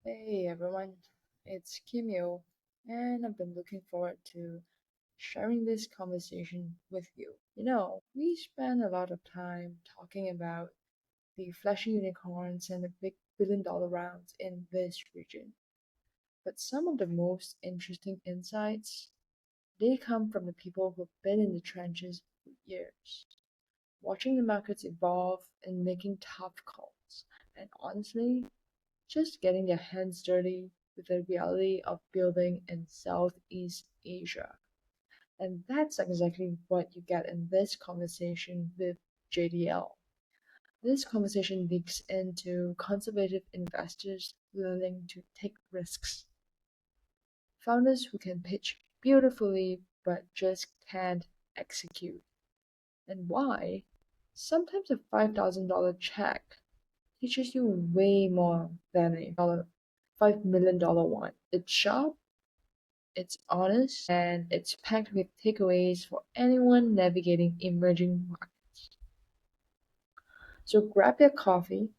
Hey everyone, it's Kimio, and I've been looking forward to sharing this conversation with you. We spend a lot of time talking about the flashy unicorns and the big billion-dollar rounds in this region, but some of the most interesting insights, they come from the people who've been in the trenches for years, watching the markets evolve and making tough calls. And honestly, just getting their hands dirty with the reality of building in Southeast Asia. And that's exactly what you get in this conversation with JDL. This conversation digs into conservative investors learning to take risks, founders who can pitch beautifully but just can't execute, and why sometimes a $5,000 check teaches you way more than a $5 million one. It's sharp, it's honest, and it's packed with takeaways for anyone navigating emerging markets. So grab your coffee,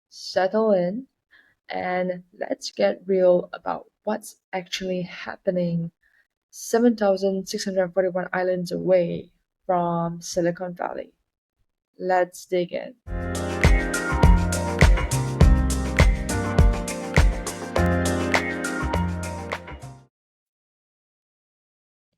settle in, and let's get real about what's actually happening 7,641 islands away from Silicon Valley. Let's dig in.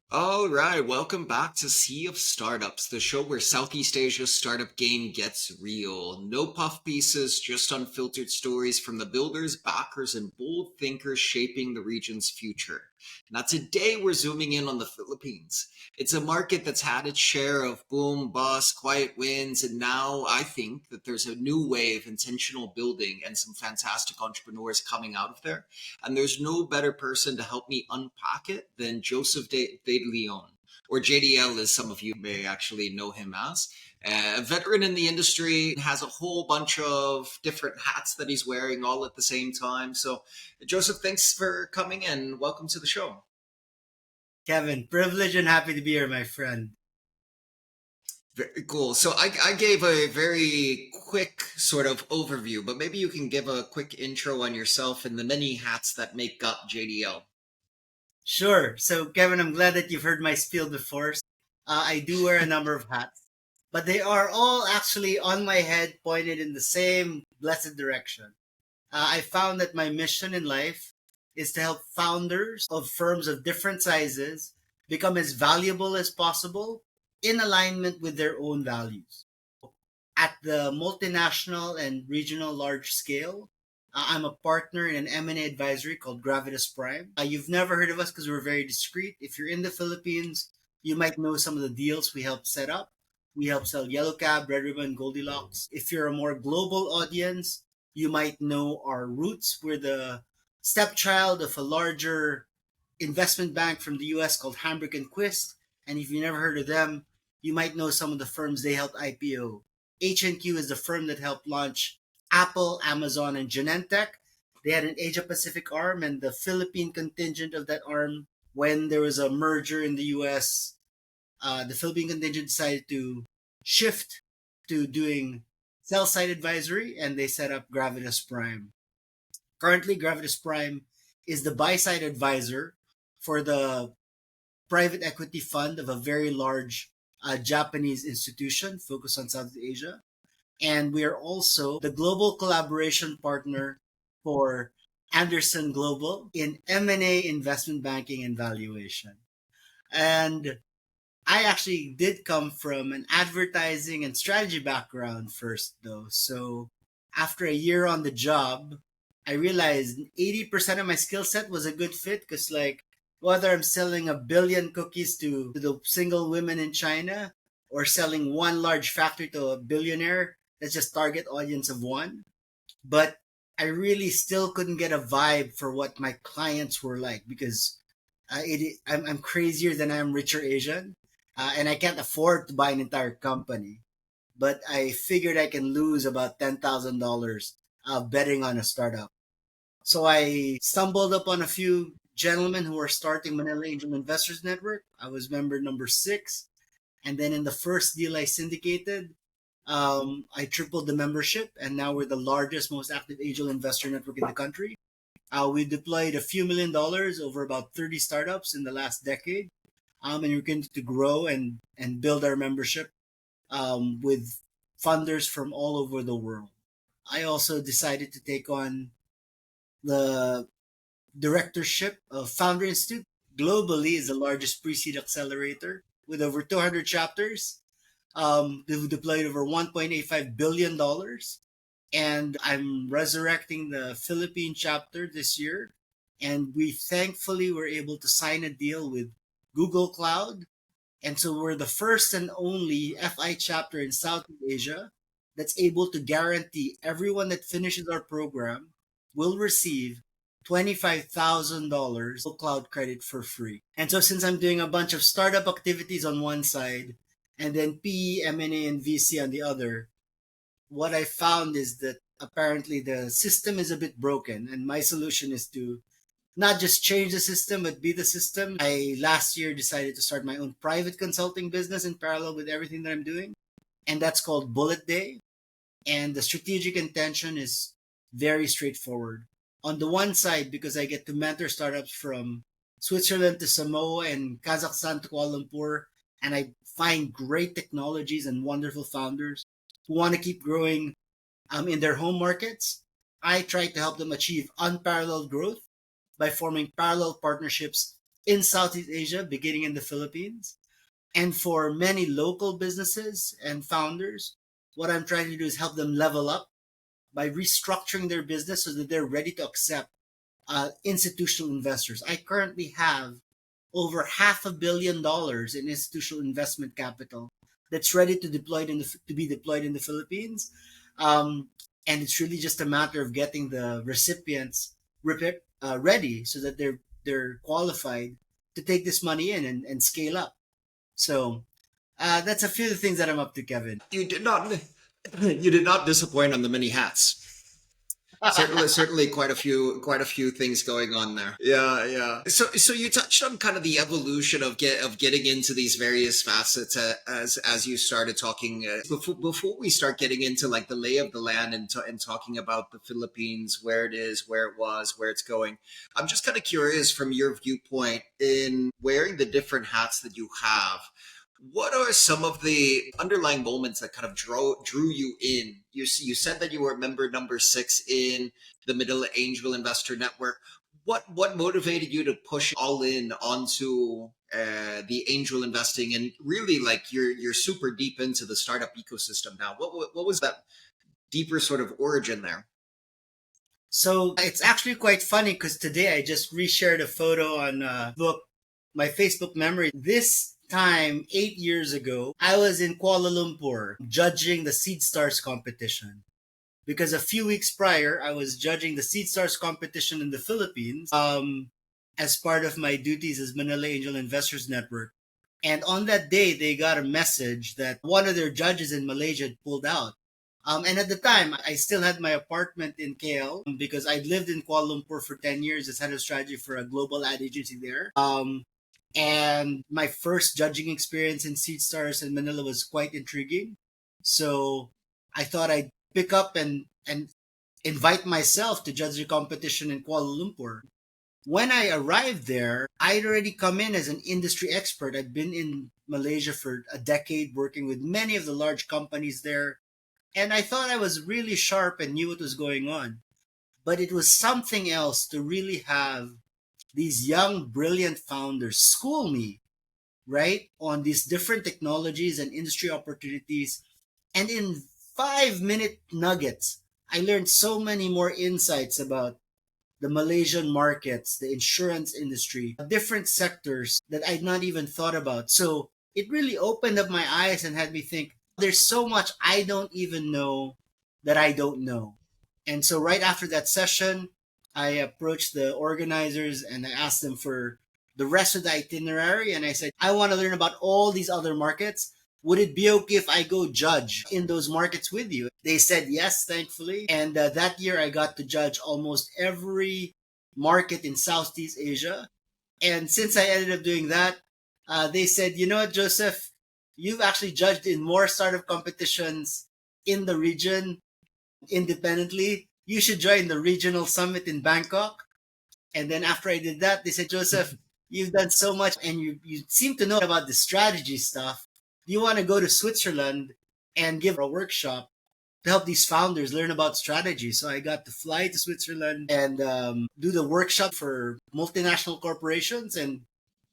All right, welcome back to Sea of Startups, the show where Southeast Asia's startup game gets real. No puff pieces, just unfiltered stories from the builders, backers, and bold thinkers shaping the region's future. Now, today we're zooming in on the Philippines. It's a market that's had its share of boom, bust, quiet wins, and now I think that there's a new wave of intentional building and some fantastic entrepreneurs coming out of there. And there's no better person to help me unpack it than Joseph De Leon, or JDL as some of you may actually know him as. A veteran in the industry, has a whole bunch of different hats that he's wearing all at the same time. So, Joseph, thanks for coming in. Welcome to the show. Kevin, privileged and happy to be here, my friend. Very cool. So I gave a very quick sort of overview, but maybe you can give a quick intro on yourself and the many hats that make up JDL. Sure. So, Kevin, I'm glad that you've heard my spiel before. I do wear a number of hats, but they are all actually on my head, pointed in the same blessed direction. I found that my mission in life is to help founders of firms of different sizes become as valuable as possible in alignment with their own values. At the multinational and regional large scale, I'm a partner in an M&A advisory called Gravitas Prime. You've never heard of us because we're very discreet. If you're in the Philippines, you might know some of the deals we help set up. We help sell Yellow Cab, Red Ribbon, Goldilocks. If you're a more global audience, you might know our roots. We're the stepchild of a larger investment bank from the US called Hambrick and Quist. And if you never heard of them, you might know some of the firms they helped IPO. H&Q is the firm that helped launch Apple, Amazon, and Genentech. They had an Asia Pacific arm, and the Philippine contingent of that arm, when there was a merger in the US, the Philippine contingent decided to shift to doing sell side advisory, and they set up Gravitas Prime. Currently, Gravitas Prime is the buy side advisor for the private equity fund of a very large Japanese institution focused on Southeast Asia. And we are also the global collaboration partner for Anderson Global in M&A investment banking and valuation. And I actually did come from an advertising and strategy background first, though. So after a year on the job, I realized 80% of my skill set was a good fit because, like, whether I'm selling a billion cookies to the single women in China or selling one large factory to a billionaire, that's just target audience of one. But I really still couldn't get a vibe for what my clients were like because I'm crazier than I am richer Asian, and I can't afford to buy an entire company. But I figured I can lose about $10,000 betting on a startup. So I stumbled upon a few gentlemen who were starting Manila Angel Investors Network. I was member number 6. And then in the first deal I syndicated, I tripled the membership, and now we're the largest, most active angel investor network in the country. We deployed a few $1 million over about 30 startups in the last decade. And we're going to grow and build our membership with funders from all over the world. I also decided to take on the directorship of Founder Institute. Globally is the largest pre-seed accelerator with over 200 chapters. They've deployed over $1.85 billion, and I'm resurrecting the Philippine chapter this year. And we thankfully were able to sign a deal with Google Cloud, and so we're the first and only FI chapter in Southeast Asia that's able to guarantee everyone that finishes our program will receive $25,000 cloud credit for free. And so since I'm doing a bunch of startup activities on one side and then PE, M&A, and VC on the other, what I found is that apparently the system is a bit broken, and my solution is to not just change the system but be the system. I last year decided to start my own private consulting business in parallel with everything that I'm doing, and that's called Bullet Day. And the strategic intention is very straightforward. On the one side, because I get to mentor startups from Switzerland to Samoa and Kazakhstan to Kuala Lumpur, and I find great technologies and wonderful founders who want to keep growing in their home markets. I try to help them achieve unparalleled growth by forming parallel partnerships in Southeast Asia, beginning in the Philippines. And for many local businesses and founders, what I'm trying to do is help them level up by restructuring their business so that they're ready to accept institutional investors. I currently have over $500 million in institutional investment capital that's ready to to be deployed in the Philippines. Um, and it's really just a matter of getting the recipients ready so that they're qualified to take this money in and scale up. So that's a few of the things that I'm up to, Kevin. You did not you did not disappoint on the many hats. Certainly quite a few things going on there. Yeah, yeah. So you touched on kind of the evolution of getting into these various facets as you started talking before we start getting into like the lay of the land and talking about the Philippines, where it is, where it was, where it's going. I'm just kind of curious from your viewpoint in wearing the different hats that you have. What are some of the underlying moments that kind of drew you in? You said that you were member number 6 in the Manila Angel Investor Network. What motivated you to push all in onto the angel investing, and really like you're super deep into the startup ecosystem now? What was that deeper sort of origin there? So it's actually quite funny because today I just reshared a photo on my Facebook memory. This time, 8 years ago, I was in Kuala Lumpur judging the Seed Stars competition. Because a few weeks prior, I was judging the Seed Stars competition in the Philippines as part of my duties as Manila Angel Investors Network. And on that day, they got a message that one of their judges in Malaysia had pulled out. And at the time, I still had my apartment in KL because I'd lived in Kuala Lumpur for 10 years as head of strategy for a global ad agency there. And my first judging experience in Seed Stars in Manila was quite intriguing. So I thought I'd pick up and invite myself to judge the competition in Kuala Lumpur. When I arrived there, I'd already come in as an industry expert. I'd been in Malaysia for a decade working with many of the large companies there. And I thought I was really sharp and knew what was going on. But it was something else to really have these young, brilliant founders school me, right, on these different technologies and industry opportunities. And in 5-minute nuggets, I learned so many more insights about the Malaysian markets, the insurance industry, different sectors that I'd not even thought about. So it really opened up my eyes and had me think, there's so much I don't even know that I don't know. And so right after that session, I approached the organizers and I asked them for the rest of the itinerary. And I said, I want to learn about all these other markets. Would it be okay if I go judge in those markets with you? They said yes, thankfully. And that year I got to judge almost every market in Southeast Asia. And since I ended up doing that, they said, you know what, Joseph, you've actually judged in more startup competitions in the region independently. You should join the regional summit in Bangkok. And then after I did that, they said, Joseph, you've done so much and you seem to know about the strategy stuff. Do you want to go to Switzerland and give a workshop to help these founders learn about strategy? So I got to fly to Switzerland and do the workshop for multinational corporations and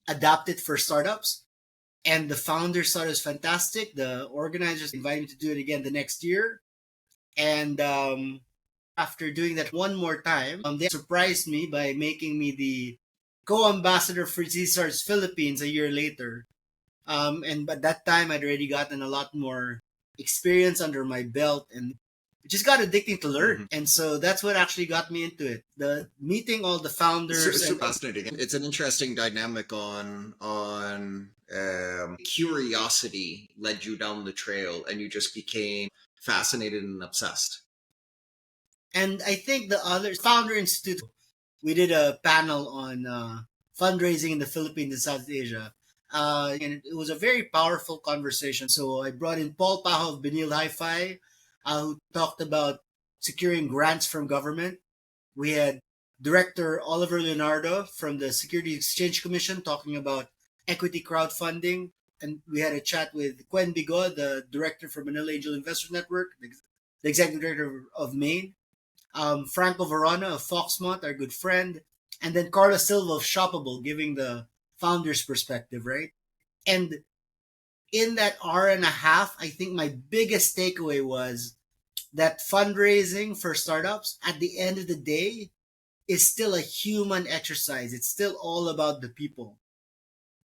adapt it for startups. And the founders thought it was fantastic. The organizers invited me to do it again the next year. And after doing that one more time, they surprised me by making me the co-ambassador for Caesars Philippines a year later. And by that time, I'd already gotten a lot more experience under my belt, and it just got addicting to learn. Mhm. And so that's what actually got me into it. The meeting all the founders Super and fascinating. It's an interesting dynamic on curiosity led you down the trail, and you just became fascinated and obsessed. I think the other founder institute, we did a panel on fundraising in the Philippines and South Asia. And it was a very powerful conversation. So I brought in Paul Paho of Benil Hi-Fi, who talked about securing grants from government. We had Director Oliver Leonardo from the Securities Exchange Commission talking about equity crowdfunding. And we had a chat with Quen Bigo, the director for Manila Angel Investor Network, the executive director of Maine. Franco Verona of Foxmont, our good friend, and then Carla Silva of Shoppable, giving the founder's perspective, right? And in that hour and a half, I think my biggest takeaway was that fundraising for startups at the end of the day is still a human exercise. It's still all about the people.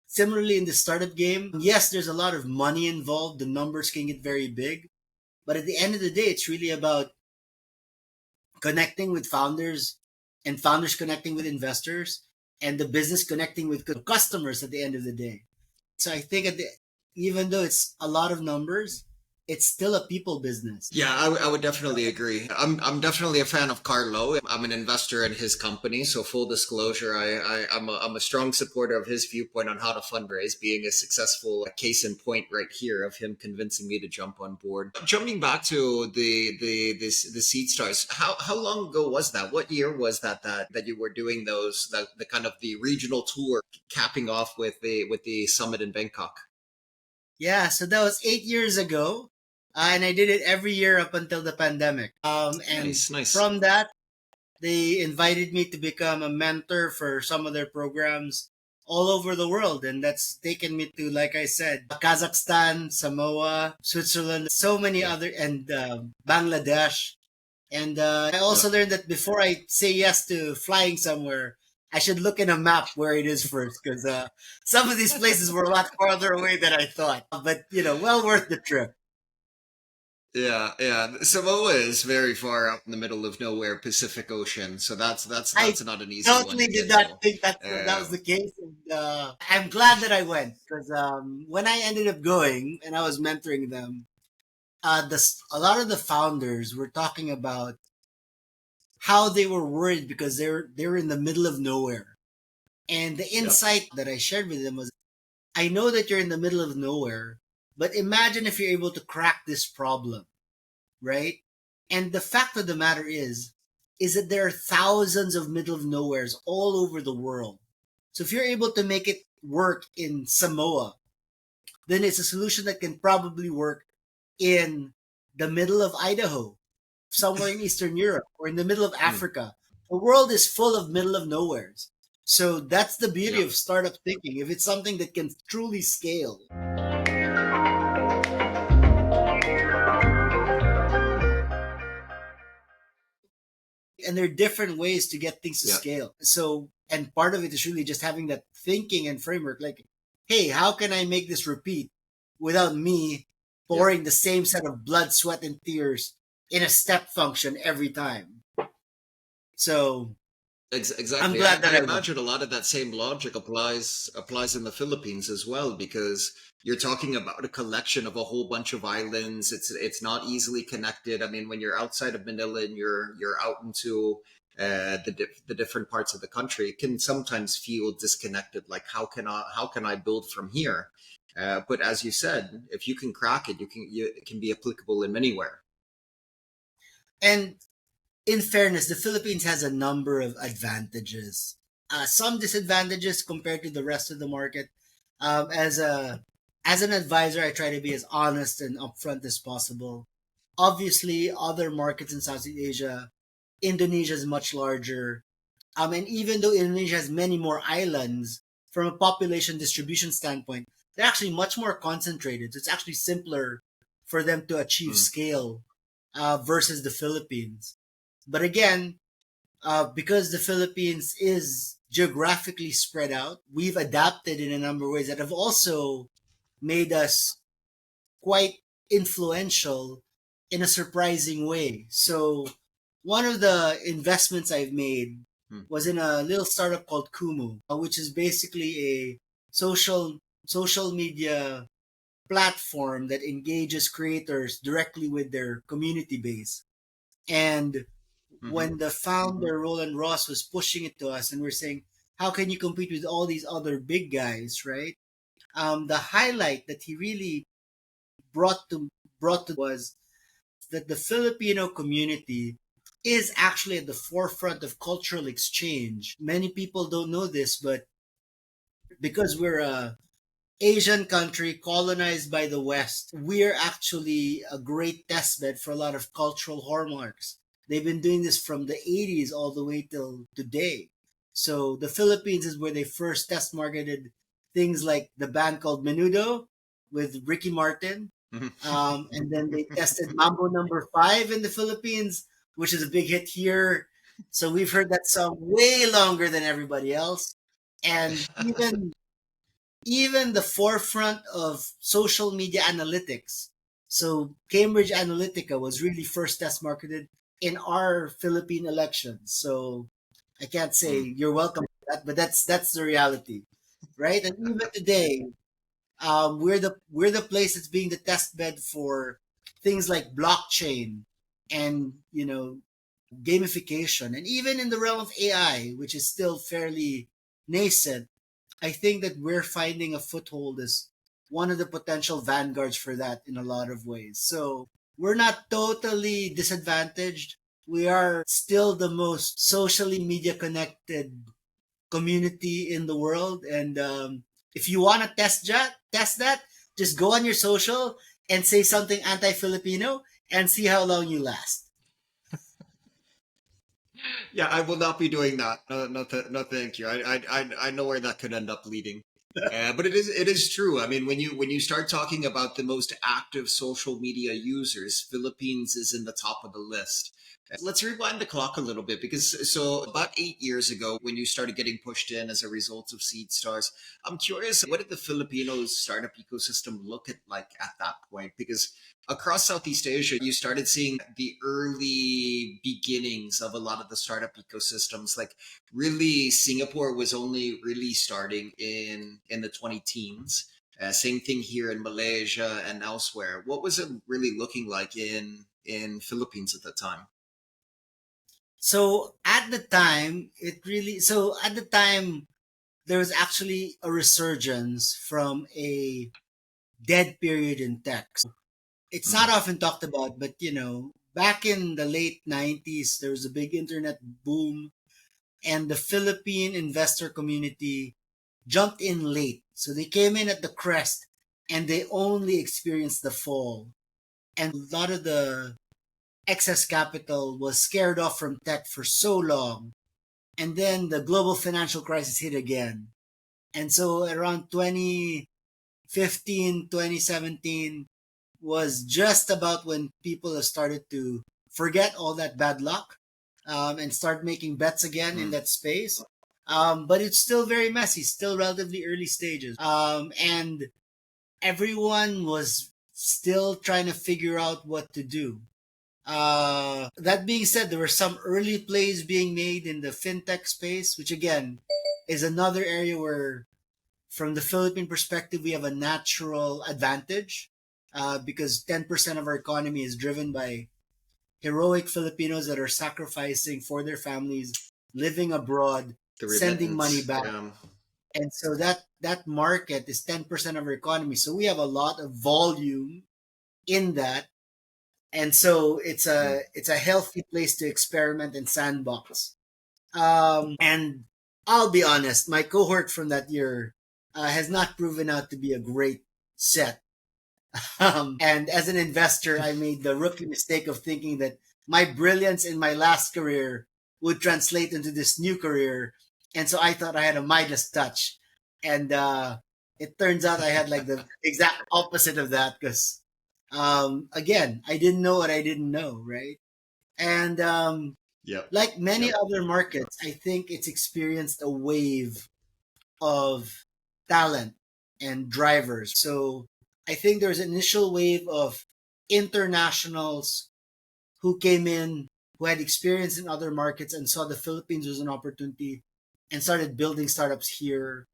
Similarly, in the startup game, yes, there's a lot of money involved. The numbers can get very big. But at the end of the day, it's really about connecting with founders and founders connecting with investors and the business connecting with customers at the end of the day. So I think even though it's a lot of numbers, it's still a people business. Yeah, I would definitely agree. I'm definitely a fan of Carlo. I'm an investor in his company, so full disclosure, I'm a strong supporter of his viewpoint on how to fundraise, being a successful case in point right here of him convincing me to jump on board. Jumping back to the Seed Stars, how long ago was that? What year was that you were doing the kind of the regional tour, capping off with the summit in Bangkok? Yeah, so that was 8 years ago. And I did it every year up until the pandemic. And Nice, nice. from that, they invited me to become a mentor for some of their programs all over the world. And that's taken me to, like I said, Kazakhstan, Samoa, Switzerland, so many Yeah, other, and Bangladesh. And I yeah. also learned that before I say yes to flying somewhere, I should look in a map where it is first, because some of these places were a lot farther away than I thought. But, well worth the trip. Yeah, yeah. Samoa is very far out in the middle of nowhere, Pacific Ocean. So I that's not an easy one totally to did get not to. think that was the Um, case. And I'm glad that I went, because when I ended up going and I was mentoring them, a lot of the founders were talking about how they were worried because they were in the middle of nowhere. And the yep. insight that I shared with them was, I know that you're in the middle of nowhere, but imagine if you're able to crack this problem, right? And the fact of the matter is that there are thousands of middle of nowheres all over the world. So if you're able to make it work in Samoa, then it's a solution that can probably work in the middle of Idaho, somewhere in Eastern Europe, or in the middle of Hmm. Africa. The world is full of middle of nowheres. So that's the beauty Yep. of startup thinking. If it's something that can truly scale, and there are different ways to get things to Yep. scale. So, and part of it is really just having that thinking and framework like, hey, how can I make this repeat without me Yep. pouring the same set of blood, sweat, and tears in a step function every time? So, I'm Exactly. glad that I I went. imagine a lot of that same logic applies in the Philippines as well, because you're talking about a collection of a whole bunch of islands. It's not easily connected. I mean, when you're outside of Manila and you're out into the different parts of the country, it can sometimes feel disconnected. Like how can I build from here? But as you said, if you can crack it, it can be applicable in anywhere. And in fairness, the Philippines has a number of advantages, some disadvantages compared to the rest of the market. As an advisor, I try to be as honest and upfront as possible. Obviously, other markets in Southeast Asia, Indonesia is much larger. And even though Indonesia has many more islands, from a population distribution standpoint, they're actually much more concentrated. So it's actually simpler for them to achieve Mm. scale versus the Philippines. But again, because the Philippines is geographically spread out, we've adapted in a number of ways that have also made us quite influential in a surprising way. So, one of the investments I've made Mm. was in a little startup called Kumu, which is basically a social media platform that engages creators directly with their community base. And Mm-hmm. when the founder Roland Ross was pushing it to us, and we're saying, how can you compete with all these other big guys, right? The highlight that he really brought to was that the Filipino community is actually at the forefront of cultural exchange. Many people don't know this, but because we're a Asian country colonized by the West, we're actually a great testbed for a lot of cultural hallmarks. They've been doing this from the 80s all the way till today. So the Philippines is where they first test marketed things like the band called Menudo with Ricky Martin. And then they tested Mambo Number Five in the Philippines, which is a big hit here. So we've heard that song way longer than everybody else. And even the forefront of social media analytics. So Cambridge Analytica was really first test marketed in our Philippine elections. So I can't say Mm. you're welcome to that, but that's the reality, right? And even today, we're the place that's being the test bed for things like blockchain and gamification, and even in the realm of AI, which is still fairly nascent. I think that we're finding a foothold as one of the potential vanguards for that in a lot of ways. So we're not totally disadvantaged. We are still the most socially media connected community in the world. And if you want to test that, just go on your social and say something anti-Filipino and see how long you last. Yeah, I will not be doing that. No, no, no, thank you. I know where that could end up leading. But it is true. I mean, when you start talking about the most active social media users, Philippines is in the top of the list. Let's rewind the clock a little bit because so about 8 years ago, when you started getting pushed in as a result of Seed Stars, I'm curious, what did the Filipino startup ecosystem look at like at that point? Because across Southeast Asia, you started seeing the early beginnings of a lot of the startup ecosystems. Like really, Singapore was only really starting in the 20 teens. Same thing here in Malaysia and elsewhere. What was it really looking like in Philippines at the time? So at the time there was actually a resurgence from a dead period in tech. It's not Mm. often talked about, but back in the late 90s, there was a big internet boom, and the Philippine investor community jumped in late. So they came in at the crest and they only experienced the fall. And a lot of the excess capital was scared off from tech for so long. And then the global financial crisis hit again. And so around 2015, 2017 was just about when people have started to forget all that bad luck, and start making bets again in Mm. that space. But it's still very messy, still relatively early stages. And everyone was still trying to figure out what to do. That being said, there were some early plays being made in the fintech space, which again is another area where, from the Philippine perspective, we have a natural advantage, because 10% of our economy is driven by heroic Filipinos that are sacrificing for their families, living abroad, The sending money remittance. back. Yeah. And so that market is 10% of our economy. So we have a lot of volume in that. and so Mm. it's a healthy place to experiment and sandbox. And I'll be honest, my cohort from that year has not proven out to be a great set. And as an investor, I made the rookie mistake of thinking that my brilliance in my last career would translate into this new career. And so I thought I had a Midas touch. And it turns out I had like the exact opposite of that because, again, I didn't know what I didn't know, right? And Yep. like many Yep. other markets, I think it's experienced a wave of talent and drivers. So I think there's an initial wave of internationals who came in, who had experience in other markets and saw the Philippines was an opportunity and started building startups here.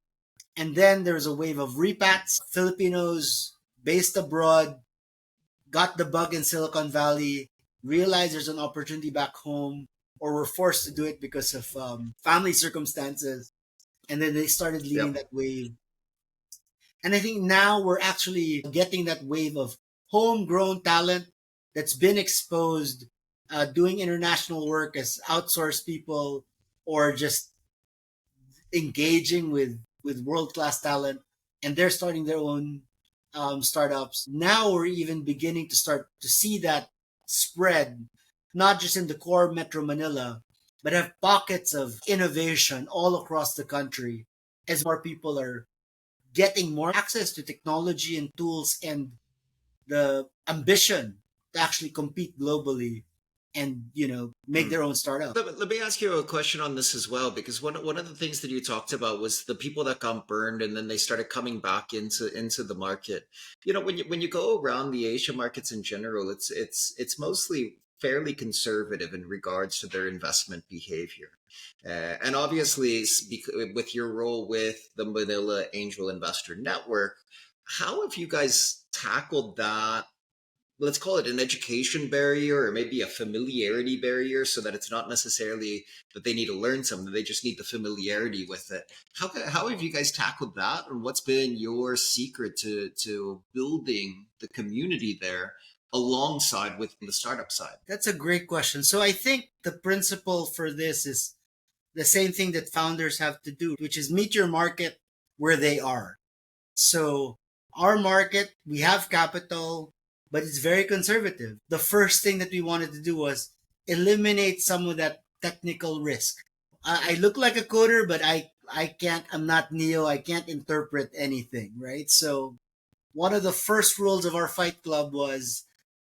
And then there was a wave of repats, Filipinos based abroad, got the bug in Silicon Valley, realized there's an opportunity back home, or were forced to do it because of family circumstances. And then they started leading Yep. that wave. And I think now we're actually getting that wave of homegrown talent that's been exposed, doing international work as outsourced people or just engaging with world class talent, and they're starting their own startups. Now we're even beginning to start to see that spread, not just in the core Metro Manila, but have pockets of innovation all across the country as more people are getting more access to technology and tools and the ambition to actually compete globally and make Mm. their own startup. Let me ask you a question on this as well, because one of the things that you talked about was the people that got burned and then they started coming back into the market. You know, when you go around the Asia markets in general, it's mostly fairly conservative in regards to their investment behavior. And obviously, with your role with the Manila Angel Investor Network, how have you guys tackled that? Let's call it an education barrier or maybe a familiarity barrier, so that it's not necessarily that they need to learn something, they just need the familiarity with it. How have you guys tackled that, and what's been your secret to building the community there alongside with the startup side? That's a great question. So I think the principle for this is the same thing that founders have to do, which is meet your market where they are. So our market, we have capital, but it's very conservative. The first thing that we wanted to do was eliminate some of that technical risk. I look like a coder, but I can't, I'm not Neo. I can't interpret anything, right? So one of the first rules of our fight club was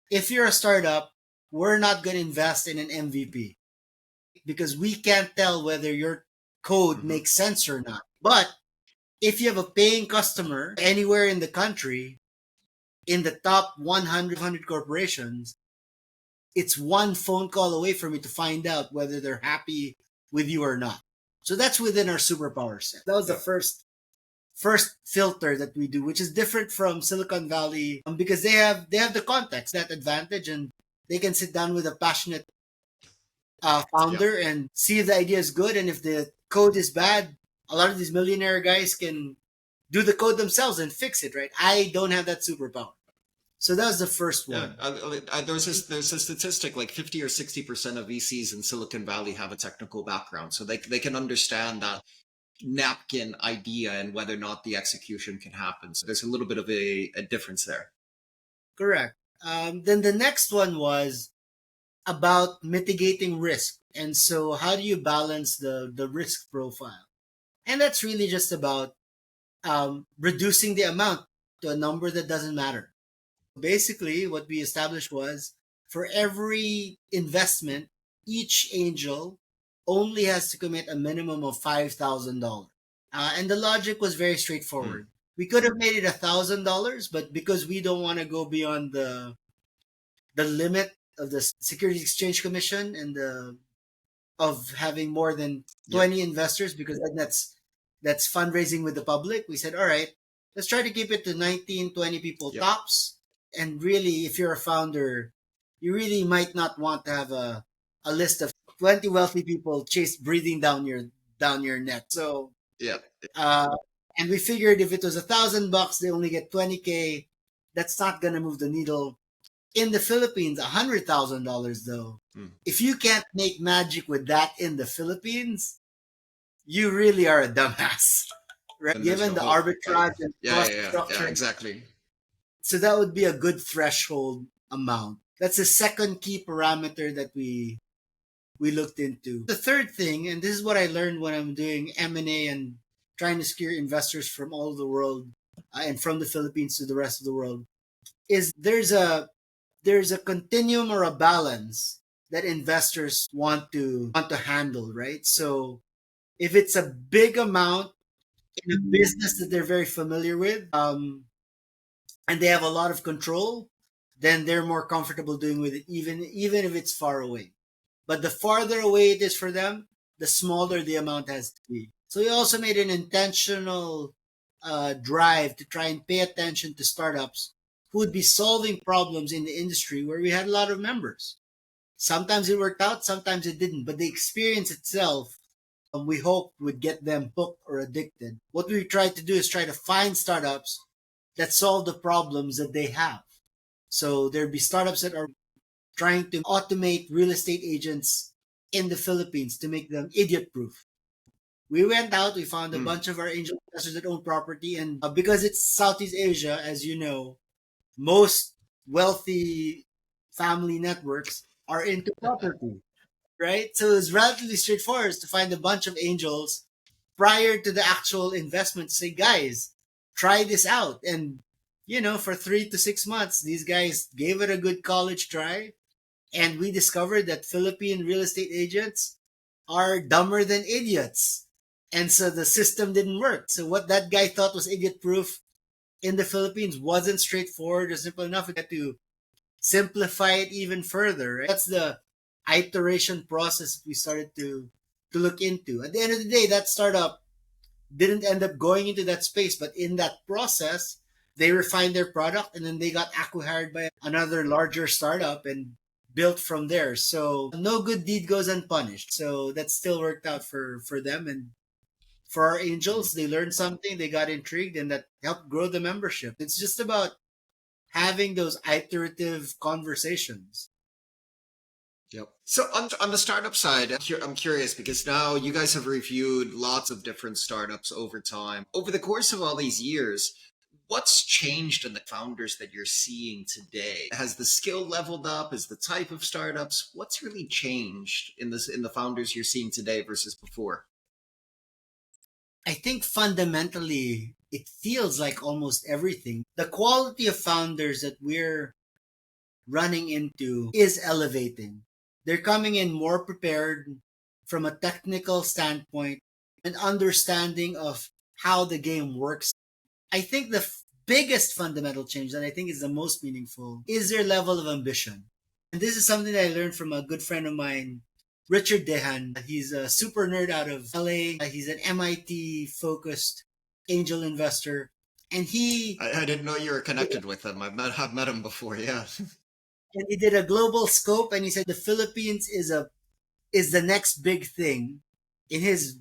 if you're a startup, we're not going to invest in an MVP because we can't tell whether your code Hmm. makes sense or not. But if you have a paying customer anywhere in the country, in the top 100 corporations, it's one phone call away for me to find out whether they're happy with you or not. So that's within our superpower set. That was the Yeah. first filter that we do, which is different from Silicon Valley because they have the context, that advantage, and they can sit down with a passionate Yeah. founder and see if the idea is good. And if the code is bad, a lot of these millionaire guys can do the code themselves and fix it, right? I don't have that superpower. So that was the first Yeah, one. there's a statistic like 50 or 60% of VCs in Silicon Valley have a technical background, so they can understand that napkin idea and whether or not the execution can happen. So there's a little bit of a difference there. Correct. Then the next one was about mitigating risk. And so how do you balance the risk profile? And that's really just about reducing the amount to a number that doesn't matter. Basically, what we established was for every investment, each angel only has to commit a minimum of $5,000. And the logic was very Hmm. straightforward. We could have made it $1,000, but because we don't want to go beyond the limit of the Securities Exchange Commission and the of having more than Yep. 20 investors, because then that's fundraising with the public. We said, all right, let's try to keep it to 19, 20 people Yep. tops. And really, if you're a founder, you really might not want to have a list of 20 wealthy people chase breathing down your neck. So Yep. uh, and we figured if it was $1,000, they only get 20K. That's not gonna move the needle. In the Philippines, $100,000 though. Hmm. If you can't make magic with that in the Philippines, you really are a dumbass, right? And there's Given no the hope, right? arbitrage and Yeah, cost yeah, yeah, yeah, structure. exactly. So that would be a good threshold amount. That's the second key parameter that we looked into. The third thing, and this is what I learned when I'm doing M&A and trying to secure investors from all over the world and from the Philippines to the rest of the world, is there's a continuum or a balance that investors want to handle, right? So if it's a big amount in a business that they're very familiar with, and they have a lot of control, then they're more comfortable doing with it, even if it's far away. But the farther away it is for them, the smaller the amount has to be. So we also made an intentional drive to try and pay attention to startups who would be solving problems in the industry where we had a lot of members. Sometimes it worked out, sometimes it didn't, but the experience itself, we hoped would get them hooked or addicted. What we tried to do is try to find startups that solve the problems that they have. So there'd be startups that are trying to automate real estate agents in the Philippines to make them idiot proof. We went out, we found a Hmm. bunch of our angel investors that own property, and because it's Southeast Asia, as you know, most wealthy family networks are into property, right? So it's relatively straightforward to find a bunch of angels prior to the actual investment. Say, guys, try this out. And, for 3 to 6 months, these guys gave it a good college try. And we discovered that Philippine real estate agents are dumber than idiots. And so the system didn't work. So what that guy thought was idiot proof in the Philippines wasn't straightforward or simple enough. We had to simplify it even further. Right? That's the iteration process we started to look into. At the end of the day, that startup didn't end up going into that space, but in that process, they refined their product and then they got acquired by another larger startup and built from there. So no good deed goes unpunished. So that still worked out for them, and for our Hmm. angels, they learned something, they got intrigued, and that helped grow the membership. It's just about having those iterative conversations. Yep. So on the startup side, I'm curious because now you guys have reviewed lots of different startups over time. Over the course of all these years, what's changed in the founders that you're seeing today? Has the skill leveled up? Is the type of startups? What's really changed in the founders you're seeing today versus before? I think fundamentally, it feels like almost everything. The quality of founders that we're running into is elevating. They're coming in more prepared from a technical standpoint and understanding of how the game works. I think the biggest fundamental change that I think is the most meaningful is their level of ambition. And this is something that I learned from a good friend of mine, Richard Dehan. He's a super nerd out of LA. He's an MIT focused angel investor. And I didn't know you were connected with them. I've met him before. Yeah. he did a global scope, and he said the Philippines is the next big thing. In his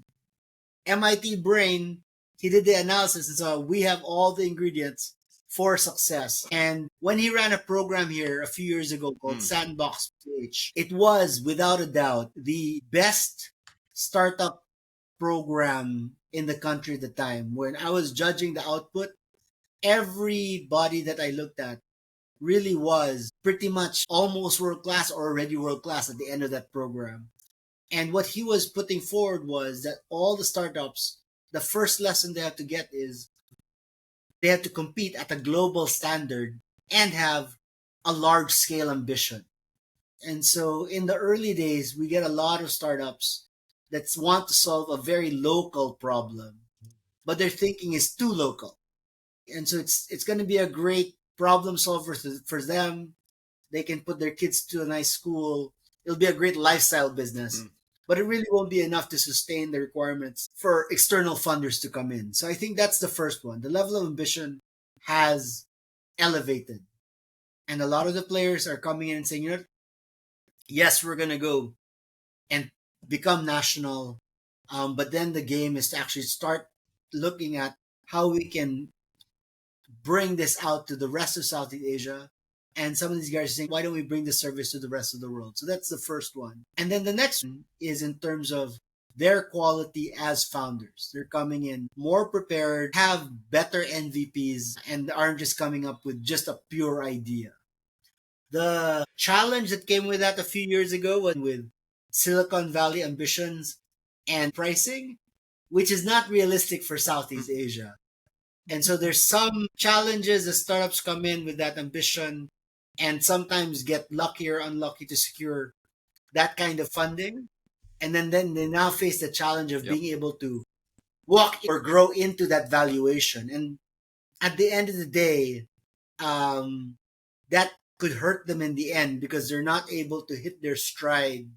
MIT brain, he did the analysis and saw we have all the ingredients for success. And when he ran a program here a few years ago called Hmm. Sandbox PH, it was without a doubt the best startup program in the country at the time. When I was judging the output, everybody that I looked at really was pretty much almost world class or already world class at the end of that program. And what he was putting forward was that all the startups, the first lesson they have to get is they have to compete at a global standard and have a large scale ambition. And so in the early days, we get a lot of startups that want to solve a very local problem, but their thinking is too local. And so it's going to be a great problem solver for them. They can put their kids to a nice school. It'll be a great lifestyle business, Hmm. but it really won't be enough to sustain the requirements for external funders to come in. So I think that's the first one. The level of ambition has elevated, and a lot of the players are coming in and saying, yes, we're going to go and become national. But then the game is to actually start looking at how we can bring this out to the rest of Southeast Asia And some of these guys are saying, why don't we bring the service to the rest of the world? So that's the first one. And then the next one is in terms of their quality as founders. They're coming in more prepared, have better MVPs, and aren't just coming up with just a pure idea. The challenge that came with that a few years ago was with Silicon Valley ambitions and pricing, which is not realistic for Southeast Asia. And so there's some challenges as startups come in with that ambition and sometimes get lucky or unlucky to secure that kind of funding. And then they now face the challenge of Yep. being able to walk or grow into that valuation. And at the end of the day, that could hurt them in the end because they're not able to hit their stride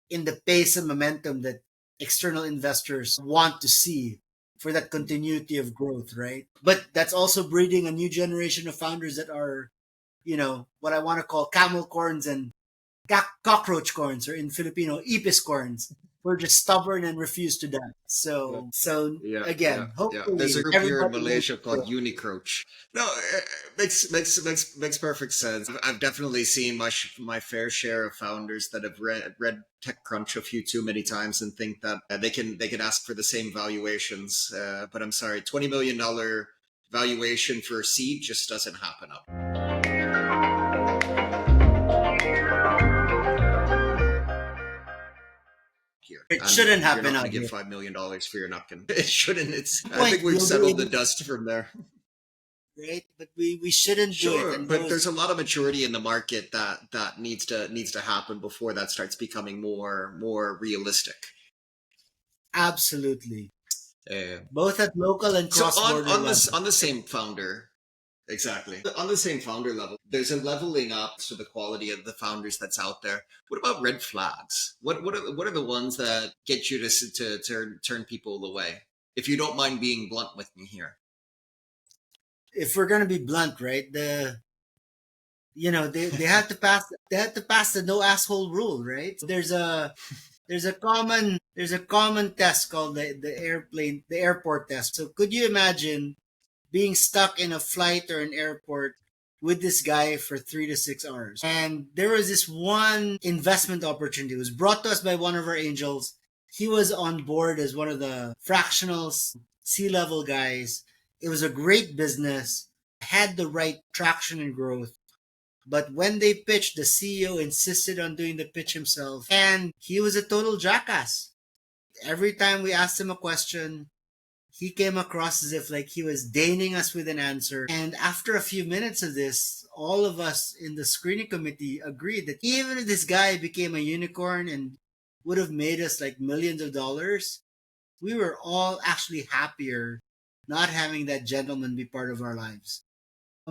in the pace and momentum that external investors want to see for that continuity of growth, right? But that's also breeding a new generation of founders that are, what I want to call camel corns and cockroach corns, or in Filipino, ipis corns. We're just stubborn and refuse to die. So again, Yeah. There's hopefully a group here in everybody will. Malaysia called Unicroach. No, makes perfect sense. I've definitely seen my fair share of founders that have read TechCrunch a few too many times and think that they can ask for the same valuations. But I'm sorry, $20 million valuation for a seed just doesn't happen up here. It And shouldn't you're happen not out going to here. give $5 million for your napkin. It shouldn't. I Point, think we've we'll be settled the able, dust from there. right? But we shouldn't do it. Sure, And but those there's a lot of maturity in the market that needs to happen before that starts becoming more realistic. absolutely, Uh, both at local and so cross border this level. on the same founder, exactly, on the same founder level, there's a leveling up to the quality of the founders that's out there. What about red flags? What are the ones that get you to turn people away? If you don't mind being blunt with me here. If we're gonna be blunt, right? They had to pass the no asshole rule, right? There's a common test called the airport test. So could you imagine being stuck in a flight or an airport with this guy for 3 to 6 hours? And there was this one investment opportunity. It was brought to us by one of our angels. He was on board as one of the fractional C-level guys. It was a great business, had the right traction and growth. But when they pitched, the CEO insisted on doing the pitch himself, and he was a total jackass. Every time we asked him a question, he came across as if like he was deigning us with an answer. And after a few minutes of this, all of us in the screening committee agreed that even if this guy became a unicorn and would have made us like millions of dollars, we were all actually happier not having that gentleman be part of our lives.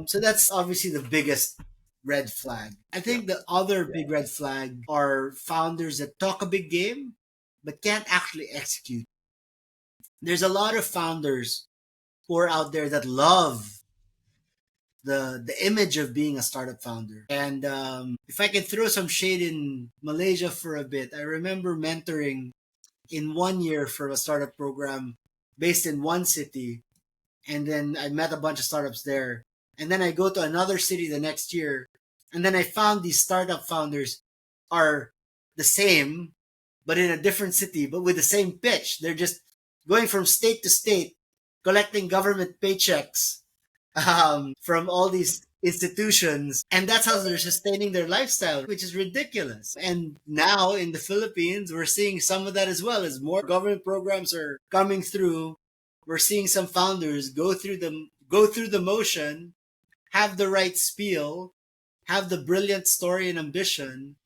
So that's obviously the biggest red flag. I Yeah. think the other big red flag are founders that talk a big game but can't actually execute. There's a lot of founders who are out there that love the image of being a startup founder. And if I can throw some shade in Malaysia for a bit, I remember mentoring in 1 year for a startup program based in one city. And then I met a bunch of startups there. And then I go to another city the next year. And then I found these startup founders are the same, but in a different city, but with the same pitch. They're just going from state to state, collecting government paychecks from all these institutions. And that's how they're sustaining their lifestyle, which is ridiculous. And now in the Philippines, we're seeing some of that as well. As more government programs are coming through, we're seeing some founders go through the motion, have the right spiel, have the brilliant story and ambition,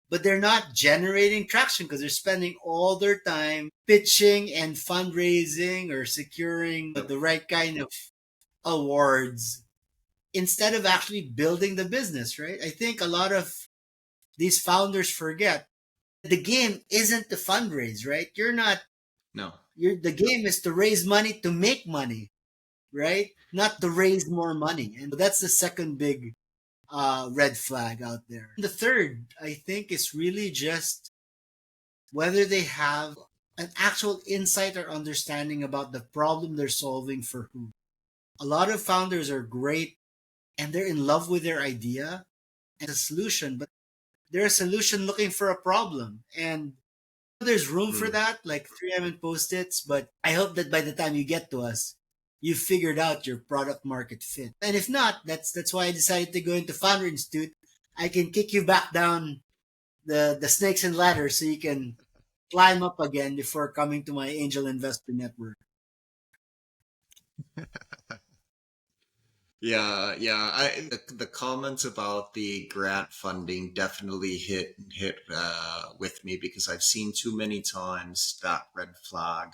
but they're not generating traction because they're spending all their time pitching and fundraising or securing the right kind of awards instead of actually building the business, right? I think a lot of these founders forget the game isn't to fundraise, right? No. The game is to raise money to make money, right? Not to raise more money. And that's the second big red flag out there. The third, I think, is really just whether they have an actual insight or understanding about the problem they're solving for who. A lot of founders are great and they're in love with their idea and a solution, but they're a solution looking for a problem. And there's room for Mm. that, like 3M and Post-its, but I hope that by the time you get to us, you've figured out your product market fit. And if not, that's why I decided to go into Founder Institute. I can kick you back down the snakes and ladders so you can climb up again before coming to my Angel Investor Network. Yeah, yeah. The comments about the grant funding definitely hit with me because I've seen too many times that red flag.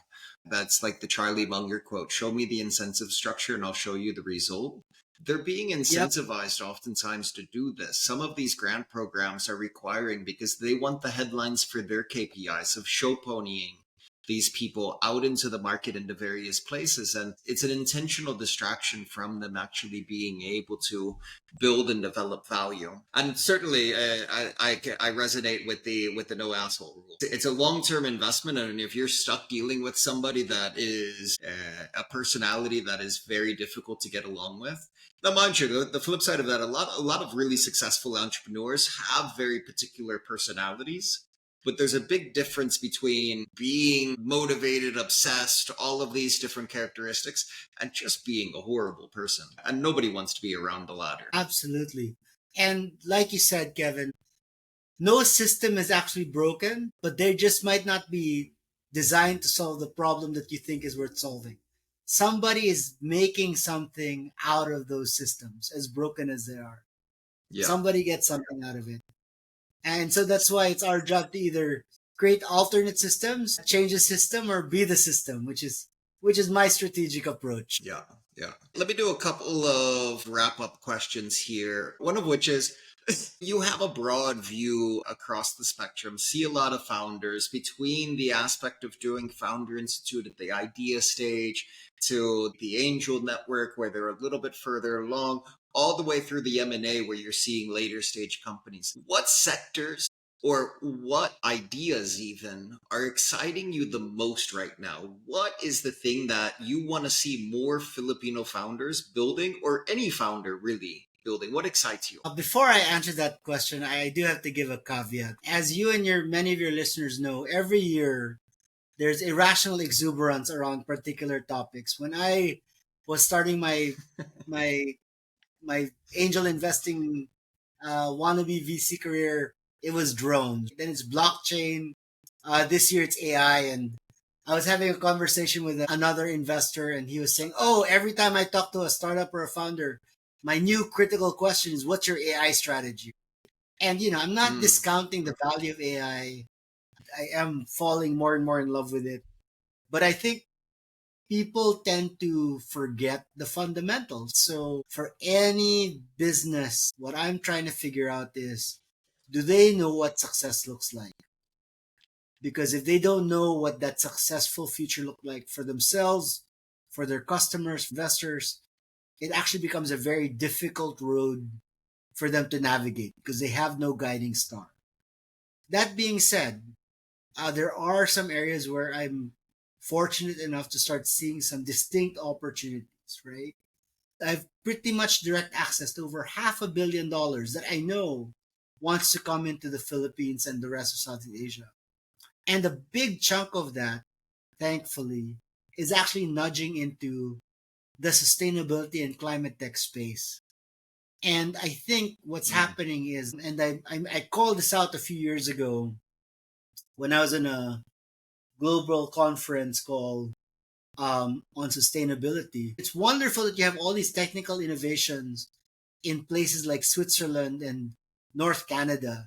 That's like the Charlie Munger quote: "Show me the incentive structure, and I'll show you the result." They're being Yep, incentivized oftentimes to do this. Some of these grant programs are requiring because they want the headlines for their KPIs of show ponying these people out into the market into various places, and it's an intentional distraction from them actually being able to build and develop value. And certainly I resonate with the no asshole rule. It's a long-term investment, and if you're stuck dealing with somebody that is a personality that is very difficult to get along with. Now, mind you, the flip side of that, a lot of really successful entrepreneurs have very particular personalities, but there's a big difference between being motivated, obsessed, all of these different characteristics, and just being a horrible person. And nobody wants to be around the ladder. absolutely. And like you said, Kevin, no system is actually broken, but they just might not be designed to solve the problem that you think is worth solving. Somebody is making something out of those systems, as broken as they are. Yeah. Somebody gets something out of it. And so that's why it's our job to either create alternate systems, change the system, or be the system, which is my strategic approach. Yeah. Yeah. Let me do a couple of wrap up questions here. One of which is, you have a broad view across the spectrum, see a lot of founders between the aspect of doing Founder Institute at the idea stage to the Angel Network where they're a little bit further along, all the way through the M&A where you're seeing later stage companies. What sectors or what ideas even are exciting you the most right now? What is the thing that you want to see more Filipino founders building, or any founder really building? What excites you? Before I answer that question, I do have to give a caveat. As you and many of your listeners know, every year there's irrational exuberance around particular topics. When I was starting my my angel investing wannabe VC career, it was drones. Then it's blockchain. This year it's AI. And I was having a conversation with another investor, and he was saying, "Oh, every time I talk to a startup or a founder, my new critical question is, what's your AI strategy?" And I'm not Mm, discounting the value of AI. I am falling more and more in love with it, but I think people tend to forget the fundamentals. So for any business, what I'm trying to figure out is, do they know what success looks like? Because if they don't know what that successful future look like for themselves, for their customers, investors, it actually becomes a very difficult road for them to navigate because they have no guiding star. That being said, there are some areas where I'm fortunate enough to start seeing some distinct opportunities, right? I've pretty much direct access to over $500 million that I know wants to come into the Philippines and the rest of Southeast Asia. And a big chunk of that, thankfully, is actually nudging into the sustainability and climate tech space. And I think what's mm, happening is, and I called this out a few years ago when I was in a global conference called on sustainability. It's wonderful that you have all these technical innovations in places like Switzerland and North Canada.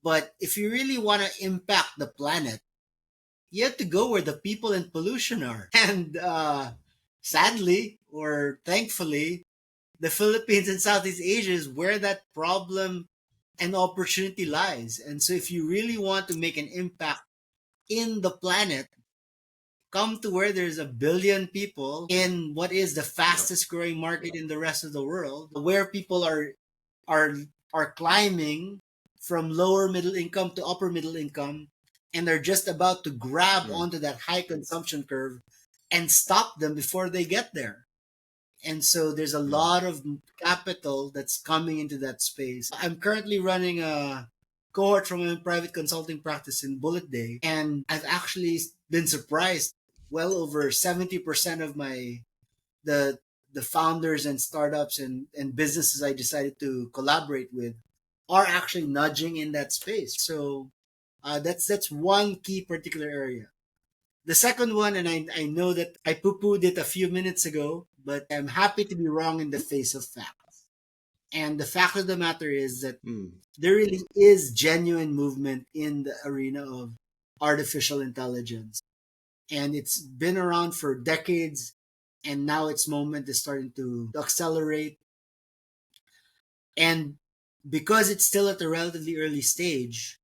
But if you really want to impact the planet, you have to go where the people and pollution are. And sadly, or thankfully, the Philippines and Southeast Asia is where that problem and opportunity lies. And so if you really want to make an impact in the planet, come to where there's 1 billion people in what is the yep. fastest growing market in the rest of the world, where people are are climbing from lower middle income to upper middle income, and they're just about to grab Mm, onto that high consumption curve and stop them before they get there. And so there's a Mm. lot of capital that's coming into that space. I'm currently running a cohort from a private consulting practice in Bullet Day, and I've actually been surprised. Well over 70% of the the founders and startups and businesses I decided to collaborate with are actually nudging in that space. So that's one key particular area. The second one, and I know that I poo-pooed it a few minutes ago, but I'm happy to be wrong in the face of facts. And the fact of the matter is that Mm. there really is genuine movement in the arena of artificial intelligence. And it's been around for decades, and now its moment is starting to accelerate. And because it's still at a relatively early stage,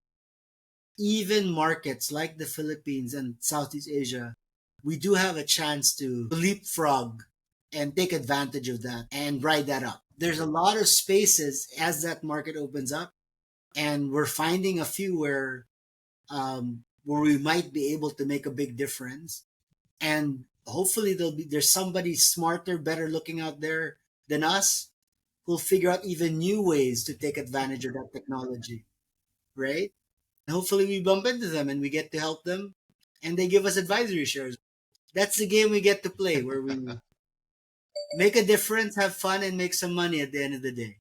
even markets like the Philippines and Southeast Asia, we do have a chance to leapfrog and take advantage of that and ride that up. There's a lot of spaces as that market opens up, and we're finding a few where we might be able to make a big difference. And hopefully there's somebody smarter, better looking out there than us who'll figure out even new ways to take advantage of that technology, right? Hopefully we bump into them and we get to help them and they give us advisory shares. That's the game we get to play where we make a difference, have fun, and make some money at the end of the day.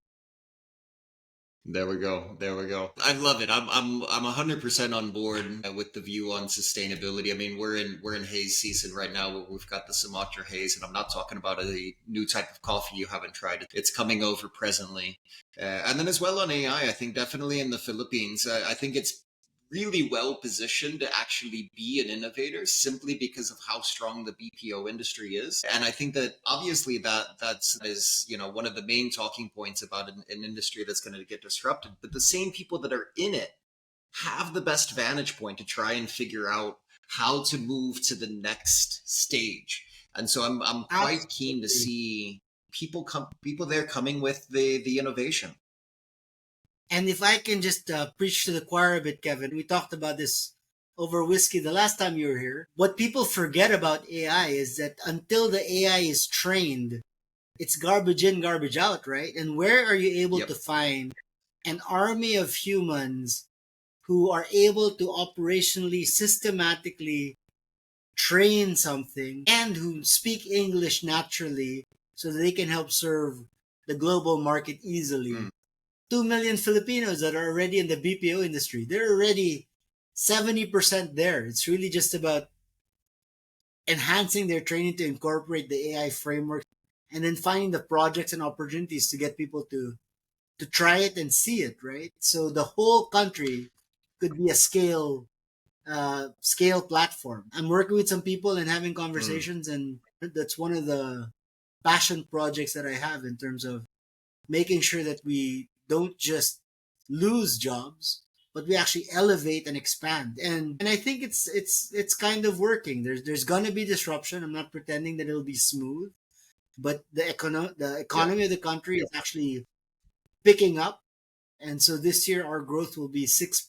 There we go. There we go. I love it. I'm 100% on board with the view on sustainability. I mean, we're in haze season right now. We've got the Sumatra haze, and I'm not talking about a new type of coffee you haven't tried. It's coming over presently, and then as well on AI. I think definitely in the Philippines. I think it's really well positioned to actually be an innovator simply because of how strong the BPO industry is. And I think that obviously that's is, one of the main talking points about an industry that's going to get disrupted. But the same people that are in it have the best vantage point to try and figure out how to move to the next stage. And so I'm quite keen to Absolutely. see people there coming with the innovation. And if I can just preach to the choir a bit, Kevin, we talked about this over whiskey the last time you were here. What people forget about AI is that until the AI is trained, it's garbage in, garbage out, right? And where are you able Yep. to find an army of humans who are able to operationally, systematically train something and who speak English naturally so that they can help serve the global market easily? Mm. 2 million Filipinos that are already in the BPO industry. They're already 70% there. It's really just about enhancing their training to incorporate the AI framework and then finding the projects and opportunities to get people to try it and see it, right? So the whole country could be a scale platform. I'm working with some people and having Mm. conversations, and that's one of the passion projects that I have in terms of making sure that we don't just lose jobs, but we actually elevate and expand. And I think it's kind of working. There's gonna be disruption. I'm not pretending that it'll be smooth, but the Yep. economy of the country is actually picking up. And so this year our growth will be six.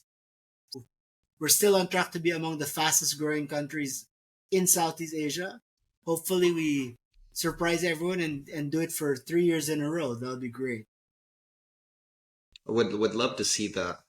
We're still on track to be among the fastest growing countries in Southeast Asia. Hopefully we surprise everyone and do it for 3 years in a row. That would be great. Would love to see that.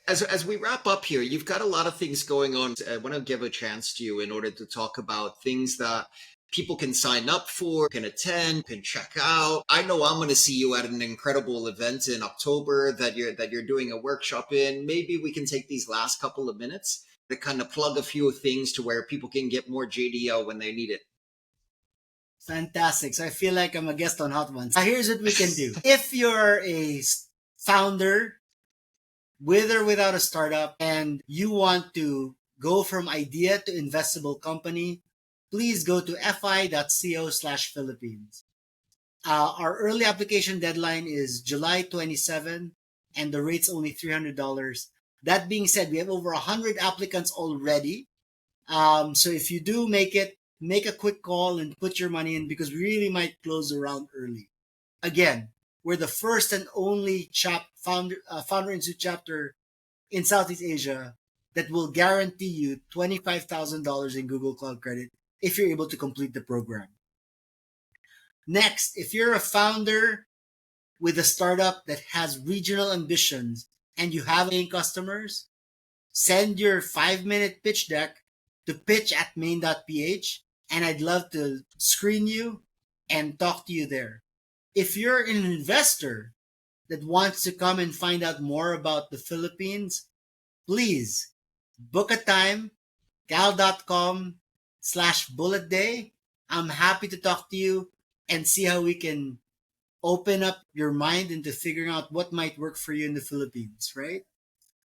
As we wrap up here, you've got a lot of things going on. I want to give a chance to you in order to talk about things that people can sign up for, can attend, can check out. I know I'm going to see you at an incredible event in October that you're doing a workshop in. Maybe we can take these last couple of minutes to kind of plug a few things to where people can get more JDL when they need it. Fantastic. So I feel like I'm a guest on Hot Ones. Here's what we can do. If you're a founder with or without a startup and you want to go from idea to investable company, please go to fi.co/Philippines. Our early application deadline is July 27 and the rate's only $300. That being said, we have over 100 applicants already. So if you do make it, make a quick call and put your money in because we really might close the round early. Again, we're the first and only founder institute chapter in Southeast Asia that will guarantee you $25,000 in Google Cloud credit if you're able to complete the program. Next, if you're a founder with a startup that has regional ambitions and you have paying customers, send your 5-minute pitch deck to pitch@main.ph and I'd love to screen you and talk to you there. If you're an investor that wants to come and find out more about the Philippines, please book a time, cal.com/bullet day. I'm happy to talk to you and see how we can open up your mind into figuring out what might work for you in the Philippines, right?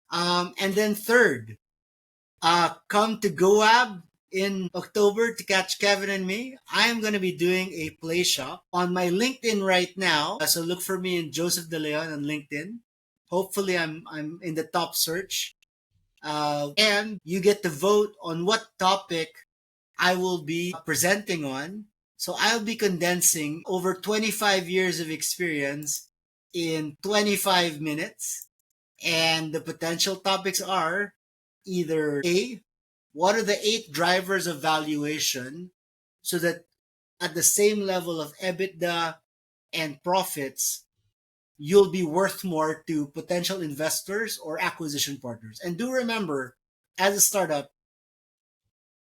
And then third, come to Goab in October to catch Kevin and me. I am going to be doing a play shop on my LinkedIn right now. So look for me in Joseph De Leon on LinkedIn. Hopefully, I'm in the top search. And you get to vote on what topic I will be presenting on. So I'll be condensing over 25 years of experience in 25 minutes. And the potential topics are either A, what are the 8 drivers of valuation so that at the same level of EBITDA and profits, you'll be worth more to potential investors or acquisition partners. And do remember, as a startup,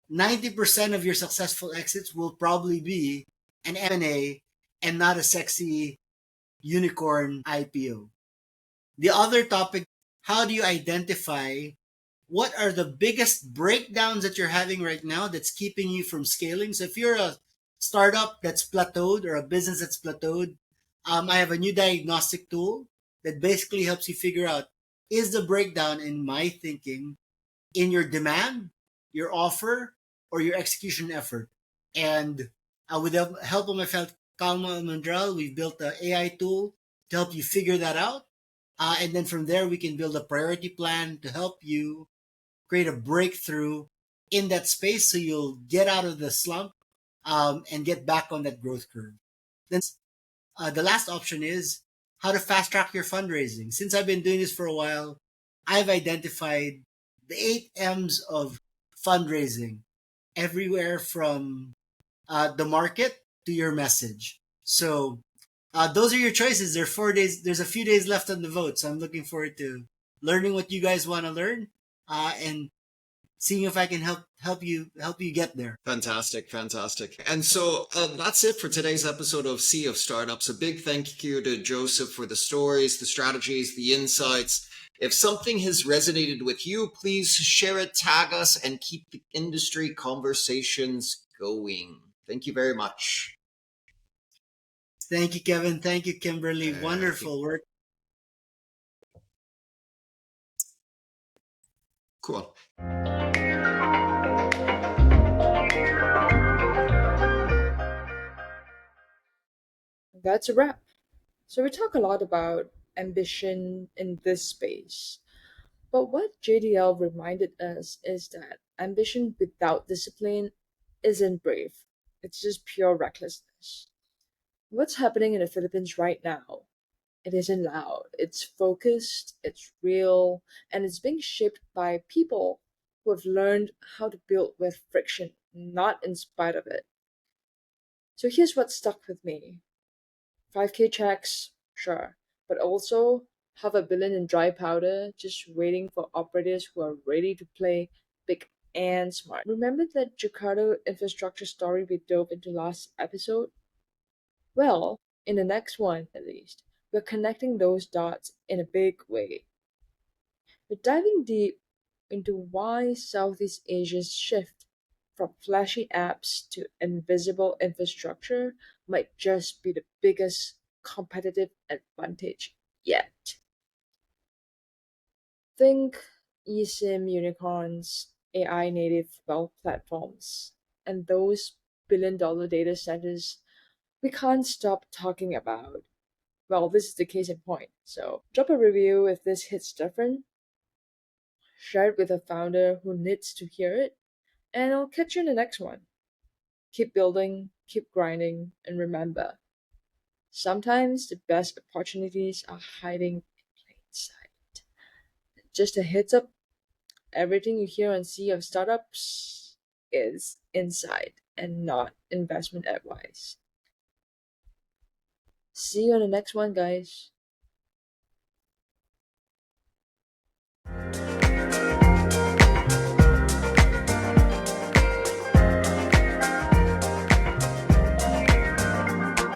90% of your successful exits will probably be an M&A and not a sexy unicorn IPO. The other topic, how do you identify what are the biggest breakdowns that you're having right now that's keeping you from scaling? So if you're a startup that's plateaued or a business that's plateaued, I have a new diagnostic tool that basically helps you figure out, is the breakdown in my thinking in your demand, your offer, or your execution effort? And with the help of my friend Kalma Mandral, we've built an AI tool to help you figure that out. And then from there, we can build a priority plan to help you create a breakthrough in that space so you'll get out of the slump and get back on that growth curve. Then the last option is how to fast track your fundraising. Since I've been doing this for a while, I've identified the 8 M's of fundraising everywhere from the market to your message. So those are your choices. There are 4 days. There's a few days left on the vote, so I'm looking forward to learning what you guys want to learn and seeing if I can help you get there. Fantastic, fantastic. And so that's it for today's episode of Sea of Startups. A big thank you to Joseph for the stories, the strategies, the insights. If something has resonated with you, please share it, tag us, and keep the industry conversations going. Thank you very much. Thank you, Kevin. Thank you, Kimberly. Thank you. Wonderful work. Cool. That's a wrap. So we talk a lot about ambition in this space. But what JDL reminded us is that ambition without discipline isn't brave. It's just pure recklessness. What's happening in the Philippines right now? It isn't loud. It's focused, it's real, and it's being shaped by people who have learned how to build with friction, not in spite of it. So here's what stuck with me: 5K checks, sure, but also $500 million in dry powder just waiting for operators who are ready to play big and smart. Remember that Jakarta infrastructure story we dove into last episode? Well, in the next one at least, we're connecting those dots in a big way. We're diving deep into why Southeast Asia's shift from flashy apps to invisible infrastructure might just be the biggest competitive advantage yet. Think eSIM unicorns, AI native wealth platforms, and those billion-dollar data centers we can't stop talking about. Well, this is the case in point. So drop a review if this hits different, share it with a founder who needs to hear it, and I'll catch you in the next one. Keep building, keep grinding, and remember, sometimes the best opportunities are hiding in plain sight. Just a heads up, everything you hear and see of startups is inside and not investment advice. See you on the next one, guys.